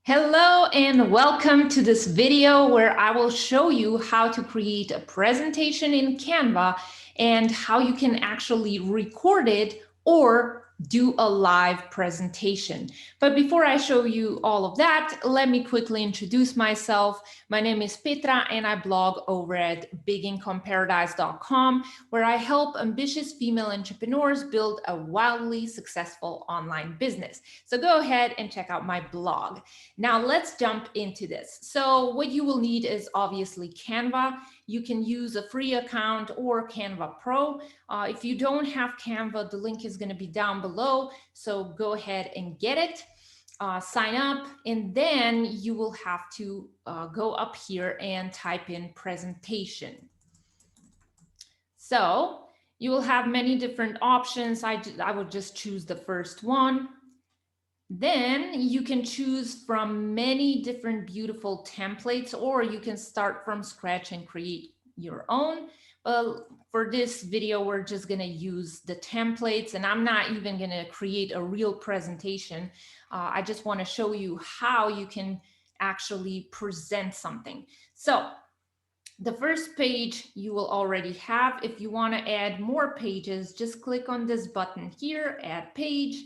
Hello and welcome to this video where I will show you how to create a presentation in Canva and how you can actually record it or do a live presentation. But before I show you all of that, let me quickly introduce myself. My name is Petra and I blog over at bigincomeparadise.com, where I help ambitious female entrepreneurs build a wildly successful online business. So go ahead and check out my blog. Now let's jump into this. So what you will need is obviously Canva. You can use a free account or Canva Pro. If you don't have Canva, the link is going to be down below. So go ahead and get it. Sign up, and then you will have to go up here and type in presentation. So you will have many different options. I would just choose the first one. Then you can choose from many different beautiful templates, or you can start from scratch and create your own. For this video, we're just going to use the templates, and I'm not even going to create a real presentation. I just want to show you how you can actually present something. So the first page you will already have. If you want to add more pages, just click on this button here, add page.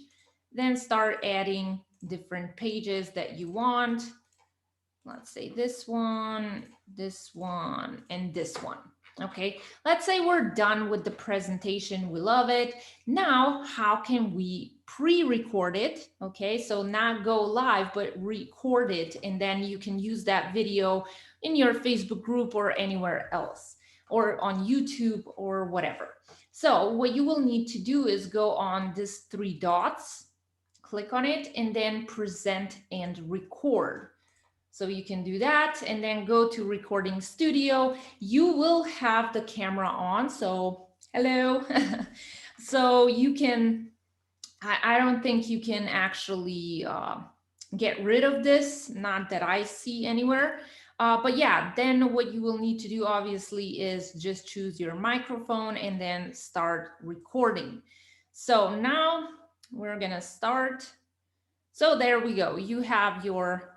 Then start adding different pages that you want. Let's say this one, and this one. Okay, let's say we're done with the presentation. We love it. Now, how can we pre-record it? Okay, so not go live, but record it. And then you can use that video in your Facebook group or anywhere else, or on YouTube or whatever. So what you will need to do is go on these three dots, click on it, and then present and record. So you can do that and then go to recording studio. You will have the camera on. So hello. So you can, I don't think you can actually get rid of this. Not that I see anywhere. But yeah, then what you will need to do obviously is just choose your microphone and then start recording. So now we're gonna start. So there we go. You have your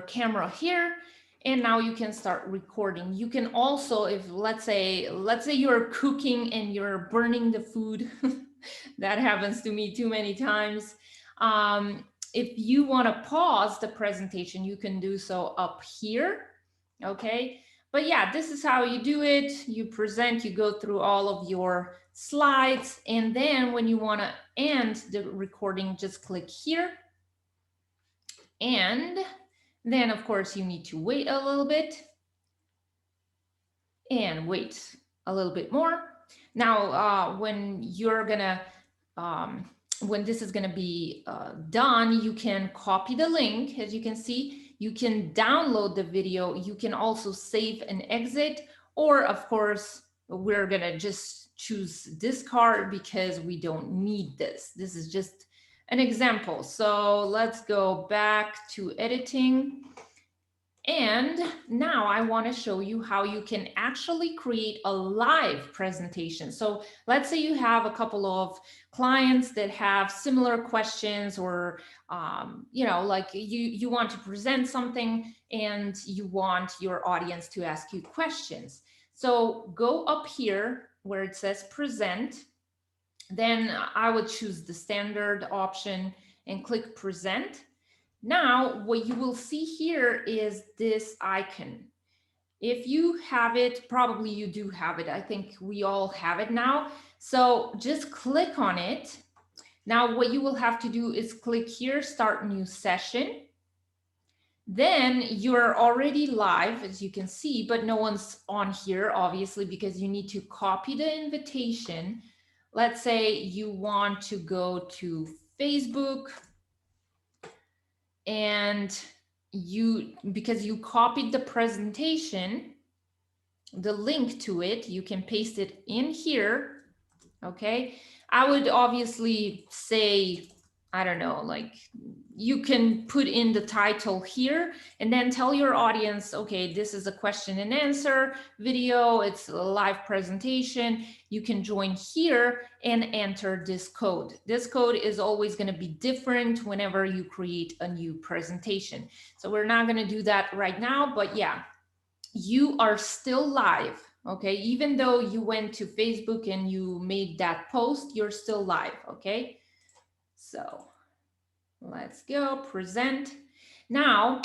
camera here, and now you can start recording. You can also, if let's say you're cooking and you're burning the food, that happens to me too many times. If you want to pause the presentation, you can do so up here. Okay. But yeah, this is how you do it. You present, you go through all of your slides, and then when you want to end the recording, just click here. And then, of course, you need to wait a little bit and wait a little bit more. Now, when you're gonna, when this is gonna be done, you can copy the link. As you can see, you can download the video. You can also save and exit, or of course, we're gonna just choose discard because we don't need this. This is just an example. So let's go back to editing. And now I want to show you how you can actually create a live presentation. So let's say you have a couple of clients that have similar questions, or you know, like you want to present something and you want your audience to ask you questions. So go up here where it says present. Then I would choose the standard option and click present. Now, what you will see here is this icon. If you have it, probably you do have it. I think we all have it now. So just click on it. Now, what you will have to do is click here, start new session. Then you're already live, as you can see, but no one's on here, obviously, because you need to copy the invitation. Let's say you want to go to Facebook, and because you copied the presentation, the link to it, you can paste it in here. Okay, I would obviously say I don't know, like you can put in the title here and then tell your audience, okay, this is a question and answer video. It's a live presentation. You can join here and enter this code. This code is always going to be different whenever you create a new presentation. So we're not going to do that right now, but yeah, you are still live. Okay, even though you went to Facebook and you made that post, you're still live. Okay, so let's go present. Now,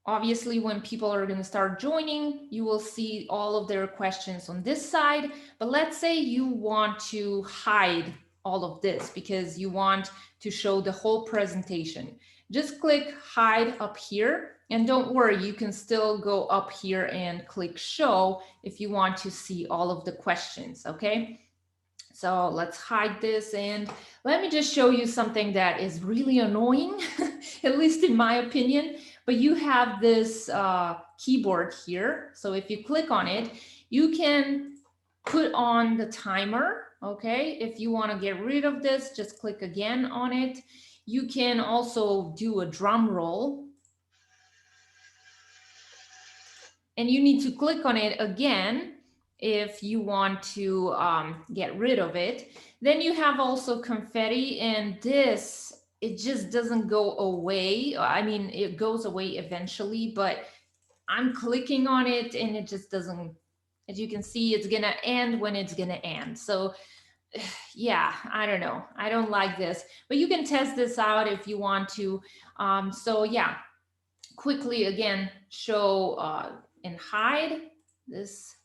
obviously, when people are going to start joining, you will see all of their questions on this side. But let's say you want to hide all of this because you want to show the whole presentation. Just click hide up here. And don't worry, you can still go up here and click show if you want to see all of the questions, okay? So let's hide this and let me just show you something that is really annoying, at least in my opinion. But you have this keyboard here. So if you click on it, you can put on the timer, okay? If you want to get rid of this, just click again on it. You can also do a drum roll. And you need to click on it again if you want to get rid of it. Then you have also confetti, and this, it just doesn't go away. I mean, it goes away eventually, but I'm clicking on it and it just doesn't, as you can see, it's gonna end when it's gonna end. So yeah, I don't know. I don't like this, but you can test this out if you want to. So yeah, quickly again, show and hide this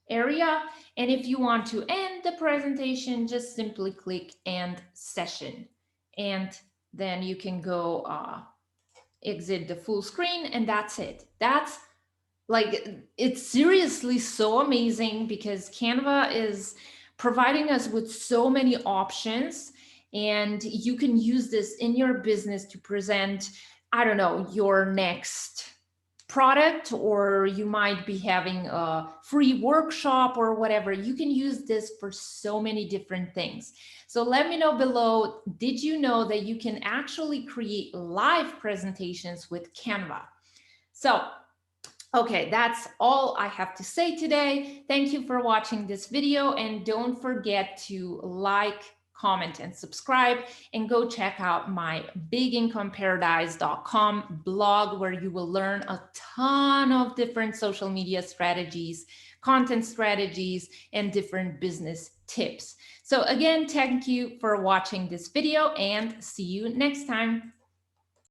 area. And if you want to end the presentation, just simply click end session. And then you can go exit the full screen, and that's it. That's like, it's seriously so amazing because Canva is providing us with so many options, and you can use this in your business to present, I don't know, your next product, or you might be having a free workshop or whatever. You can use this for so many different things. So let me know below, did you know that you can actually create live presentations with Canva? So okay, that's all I have to say today. Thank you for watching this video, and don't forget to like, comment, and subscribe, and go check out my bigincomeparadise.com blog, where you will learn a ton of different social media strategies, content strategies, and different business tips. So again, thank you for watching this video, and see you next time.